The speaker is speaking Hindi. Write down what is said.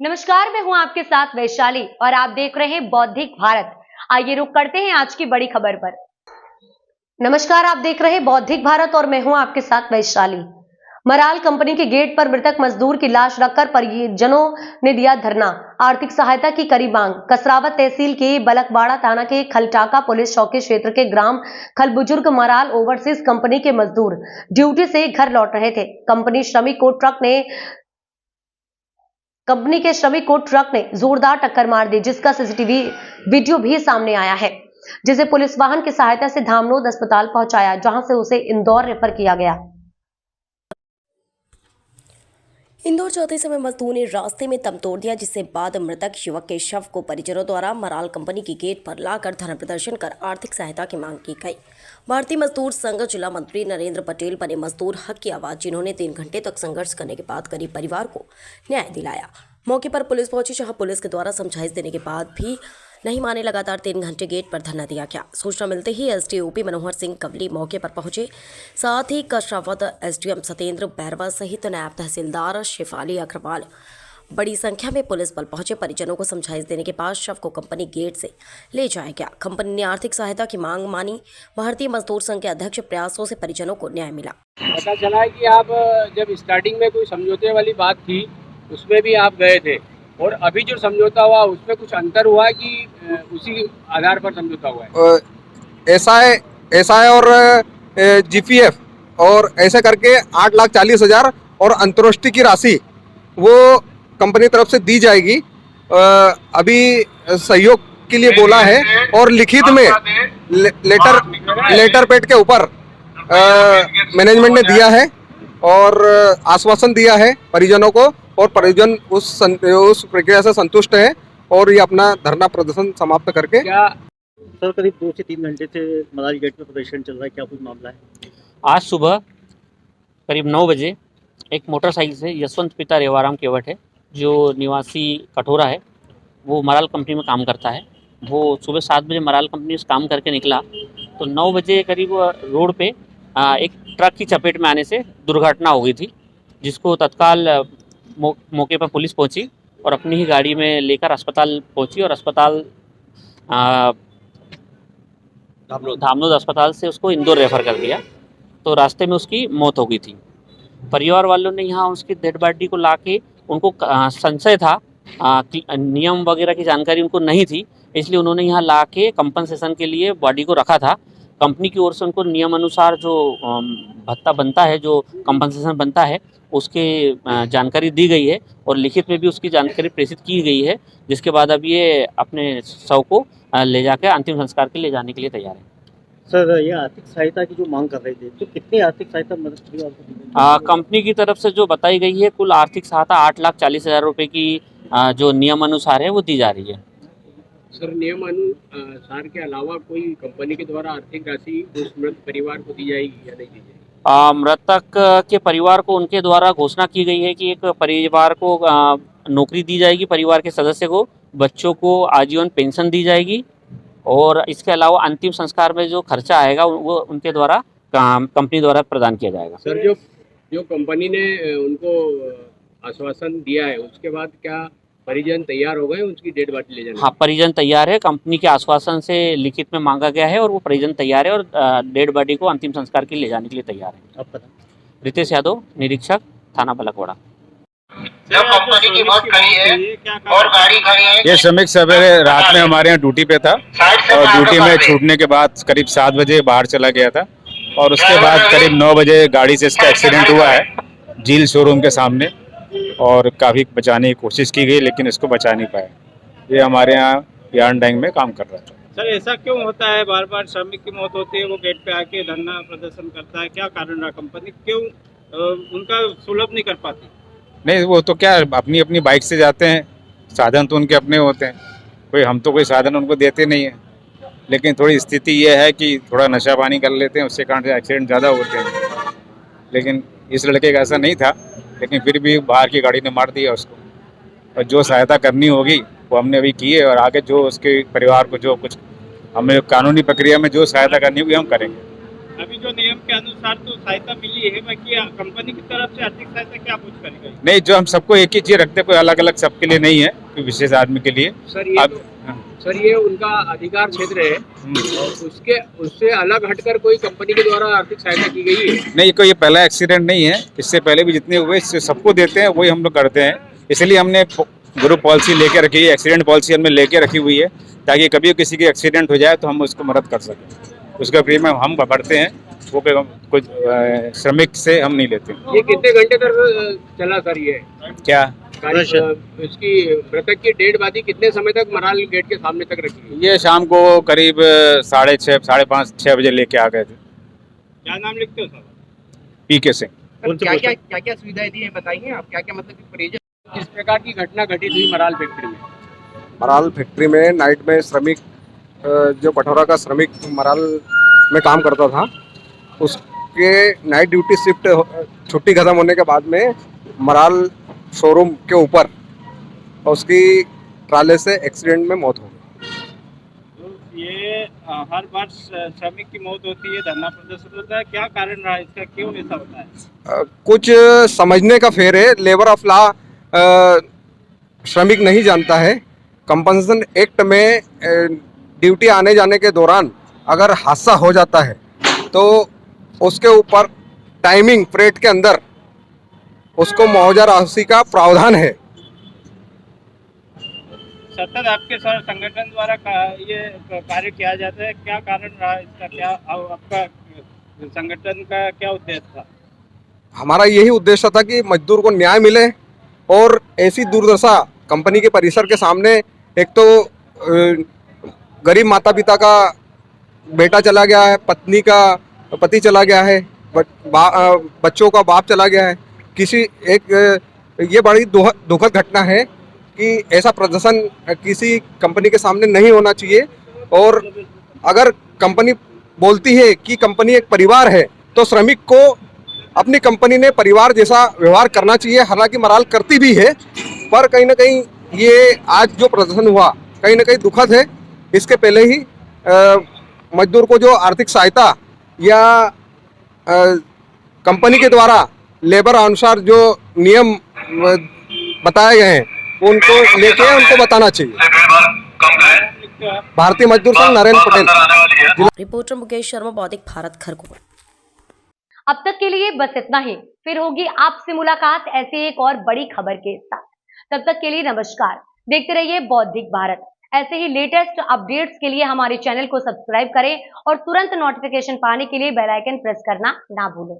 नमस्कार, मैं हूं आपके साथ वैशाली और आप देख रहे हैं बौद्धिक भारत। आइए रुक करते हैं आज की बड़ी खबर पर। नमस्कार, आप देख रहे हैं बौद्धिक भारत और मैं हूं आपके साथ वैशाली। मराल कंपनी के गेट पर मृतक मजदूर की लाश रखकर परिजनों ने दिया धरना। आर्थिक सहायता की करी मांग। कसरावत तहसील के बलकवाड़ा थाना के खलटाका पुलिस चौकी क्षेत्र के ग्राम खलबुजुर्ग मराल ओवरसीज कंपनी के मजदूर ड्यूटी से घर लौट रहे थे। कंपनी के श्रमिक को ट्रक ने जोरदार टक्कर मार दी, जिसका सीसीटीवी वीडियो भी सामने आया है, जिसे पुलिस वाहन की सहायता से धामनोद अस्पताल पहुंचाया, जहां से उसे इंदौर रेफर किया गया। इंदौर जाते समय मजदूर ने रास्ते में दम तोड़ दिया, जिसके बाद मृतक युवक के शव को परिजनों द्वारा मराल कंपनी की गेट पर लाकर धरना प्रदर्शन कर आर्थिक सहायता की मांग की गई। भारतीय मजदूर संघ जिला मंत्री नरेंद्र पटेल बने मजदूर हक की आवाज, जिन्होंने 3 घंटे तक संघर्ष करने के बाद गरीब परिवार को न्याय दिलाया। मौके पर पुलिस पहुंची, जहां पुलिस के द्वारा समझाइश देने के बाद भी नहीं माने लगातार 3 घंटे गेट पर धरना दिया गया। सूचना मिलते ही एसडीओपी मनोहर सिंह कवली मौके पर पहुंचे, साथ ही कसरावत एसडीएम सत्येंद्र बैरवा सहित नायब तहसीलदार शेफाली अग्रवाल बड़ी संख्या में पुलिस बल पहुंचे। परिजनों को समझाइश देने के बाद शव को कंपनी गेट से ले जाया गया। कंपनी ने आर्थिक सहायता की मांग मानी। भारतीय मजदूर संघ के अध्यक्ष प्रयासों से परिजनों को न्याय मिला। पता चला है कि आप जब स्टार्टिंग में कोई समझौते वाली बात थी उसमें भी आप गए थे, और अभी जो समझौता हुआ उसमें कुछ अंतर हुआ कि उसी आधार पर समझौता हुआ है? एसआई और जीपीएफ और ऐसे करके 8,40,000 और अंतर्राष्ट्रीय की राशि वो कंपनी तरफ से दी जाएगी। अभी सहयोग के लिए बोला है और लिखित में लेटर पैड के ऊपर मैनेजमेंट ने दिया है और आश्वासन दिया है परिजनों को, और परिजन उस प्रक्रिया से संतुष्ट है और ये अपना धरना प्रदर्शन समाप्त करके। क्या सर करीब 2 से 3 घंटे से मराल गेट में प्रदर्शन चल रहा है, क्या कुछ मामला है? आज सुबह करीब 9 बजे एक मोटरसाइकिल से यशवंत पिता रेवाराम केवट है, जो निवासी कठोरा है, वो मराल कंपनी में काम करता है। वो सुबह 7 बजे मराल कंपनी से काम करके निकला तो 9 बजे करीब रोड पे एक ट्रक की चपेट में आने से दुर्घटना हो गई थी, जिसको तत्काल मौके पर पुलिस पहुंची और अपनी ही गाड़ी में लेकर अस्पताल पहुंची और अस्पताल धामनोद अस्पताल से उसको इंदौर रेफर कर दिया। तो रास्ते में उसकी मौत हो गई थी। परिवार वालों ने यहाँ उसकी डेड बॉडी को लाके, उनको संशय था, नियम वगैरह की जानकारी उनको नहीं थी, इसलिए उन्होंने यहाँ लाके कंपनसेशन के लिए बॉडी को रखा था। कंपनी की ओर से उनको नियम अनुसार जो भत्ता बनता है, जो कंपनसेशन बनता है, उसके जानकारी दी गई है और लिखित में भी उसकी जानकारी प्रेषित की गई है, जिसके बाद अब ये अपने शव को ले जाकर अंतिम संस्कार के लिए जाने के लिए तैयार है। सर ये आर्थिक सहायता की जो मांग कर रहे थे, तो कितनी आर्थिक सहायता कंपनी की तरफ से जो बताई गई है, कुल आर्थिक सहायता 8,40,000 रुपये की जो नियम अनुसार है वो दी जा रही है। सर, नियम अनुसार के अलावा कोई कंपनी के द्वारा आर्थिक राशि उस मृत परिवार को दी जाएगी या नहीं दी जाएगी? मृतक के परिवार को उनके द्वारा घोषणा की गई है कि एक परिवार को नौकरी दी जाएगी, परिवार के सदस्य को, बच्चों को आजीवन पेंशन दी जाएगी, और इसके अलावा अंतिम संस्कार में जो खर्चा आएगा वो उनके द्वारा कंपनी द्वारा प्रदान किया जाएगा। सर, जो कंपनी ने उनको आश्वासन दिया है, उसके बाद क्या परिजन तैयार हो गए उसकी डेड बॉडी ले जाने? हाँ, परिजन तैयार है। कंपनी के आश्वासन से लिखित में मांगा गया है और वो परिजन तैयार है और डेड बॉडी को अंतिम संस्कार के लिए ले जाने के लिए तैयार है। अब पता रितेश यादव, निरीक्षक, थाना बलकवाड़ा। जब कंपनी की बस खड़ी है और गाड़ी खड़ी है। ये श्रमिक सवेरे रात में हमारे यहाँ ड्यूटी पे था और ड्यूटी में छूटने के बाद करीब 7 बजे बाहर चला गया था, और उसके बाद करीब 9 बजे गाड़ी से इसका एक्सीडेंट हुआ है झील शोरूम के सामने, और काफ़ी बचाने की कोशिश की गई लेकिन इसको बचा नहीं पाया। ये हमारे यहाँ यार्न डैंग में काम कर रहा था। सर ऐसा क्यों होता है, बार बार श्रमिक की मौत होती है, वो गेट पे आके धरना प्रदर्शन करता है, क्या कारण रहा? कंपनी क्यों उनका सुलभ नहीं कर पाती? नहीं, वो तो क्या अपनी अपनी बाइक से जाते हैं, साधन तो उनके अपने होते हैं, हम तो कोई साधन उनको देते नहीं है, लेकिन थोड़ी स्थिति ये है कि थोड़ा नशा पानी कर लेते हैं, उसके कारण से एक्सीडेंट ज़्यादा होते हैं। लेकिन इस लड़के का ऐसा नहीं था, लेकिन फिर भी बाहर की गाड़ी ने मार दिया उसको, और जो सहायता करनी होगी वो हमने अभी की है, और आगे जो उसके परिवार को जो कुछ हमें कानूनी प्रक्रिया में जो सहायता करनी होगी हम करेंगे। अभी जो नियम के अनुसार तो सहायता मिली है, बाकी कंपनी की तरफ से आर्थिक सहायता क्या कुछ करेगा? नहीं, जो हम सबको एक ही चीज रखते हैं, कोई अलग अलग सबके लिए नहीं है, कोई विशेष आदमी के लिए। सर ये अब सर ये उनका अधिकार क्षेत्र है और उससे अलग हटकर कोई कंपनी के द्वारा आर्थिक सहायता की गई है? नहीं, कोई ये पहला एक्सीडेंट नहीं है, इससे पहले भी जितने हुए इससे सबको देते हैं, वही हम लोग करते हैं। इसलिए हमने ग्रुप पॉलिसी लेके रखी है, एक्सीडेंट पॉलिसी हमने लेके रखी हुई है, ताकि कभी किसी की एक्सीडेंट हो जाए तो हम उसको मदद कर सकें। उसका प्रीमियम हम भरते हैं, वो कुछ श्रमिक से हम नहीं लेते। ये कितने घंटे तक चला सर ये क्या इसकी मृतक की डेड बॉडी कितने समय तक मराल गेट के सामने तक रखी गई? ये शाम को करीब 6:30, 5:30, 6 बजे लेके आ गए थे। क्या नाम लिखते हो सर? पीके सिंह। क्या सुविधाएं दी है बताइए आप, क्या क्या मतलब परिजन? किस प्रकार की घटना घटित हुई मराल फैक्ट्री में? मराल फैक्ट्री में नाइट में श्रमिक जो कठौरा का श्रमिक मराल में काम करता था, उसके नाइट ड्यूटी शिफ्ट छुट्टी खत्म होने के बाद में मराल शोरूम के ऊपर उसकी ट्राले से एक्सीडेंट में मौत हो गई। तो ये हर बार श्रमिक की मौत होती है, धरना प्रदर्शन होता है, क्या कारण रहा इसका, क्यों ऐसा होता है? कुछ समझने का फेर है, लेबर ऑफ लॉ श्रमिक नहीं जानता है। कंपनसेशन एक्ट में ड्यूटी आने जाने के दौरान अगर हादसा हो जाता है तो उसके ऊपर टाइमिंग पीरियड के अंदर उसको मुआवजा राशि का प्रावधान है। सतत आपके सर संगठन द्वारा ये कार्य किया जाता है, क्या कारण रहा इसका, क्या आपका संगठन का क्या उद्देश्य था? हमारा यही उद्देश्य था कि मजदूर को न्याय मिले और ऐसी दुर्दशा कंपनी के परिसर के सामने, एक तो गरीब माता पिता का बेटा चला गया है, पत्नी का पति चला गया है, बच्चों का बाप चला गया है, ये बड़ी दुखद घटना है कि ऐसा प्रदर्शन किसी कंपनी के सामने नहीं होना चाहिए। और अगर कंपनी बोलती है कि कंपनी एक परिवार है तो श्रमिक को अपनी कंपनी ने परिवार जैसा व्यवहार करना चाहिए। हालांकि मराल करती भी है, पर कहीं ना कहीं ये आज जो प्रदर्शन हुआ कहीं ना कहीं दुखद है। इसके पहले ही मजदूर को जो आर्थिक सहायता या कंपनी के द्वारा लेबर अनुसार जो नियम बताए गए हैं उनको लेके उनको बताना चाहिए। भारतीय मजदूर संघ, नरेंद्र पटेल। रिपोर्टर मुकेश शर्मा, बौद्धिक भारत, खरगोन। अब तक के लिए बस इतना ही, फिर होगी आपसे मुलाकात ऐसी एक और बड़ी खबर के साथ। तब तक के लिए नमस्कार। देखते रहिए बौद्धिक भारत। ऐसे ही लेटेस्ट अपडेट्स के लिए हमारे चैनल को सब्सक्राइब करें और तुरंत नोटिफिकेशन पाने के लिए बेल आइकन प्रेस करना ना भूलें।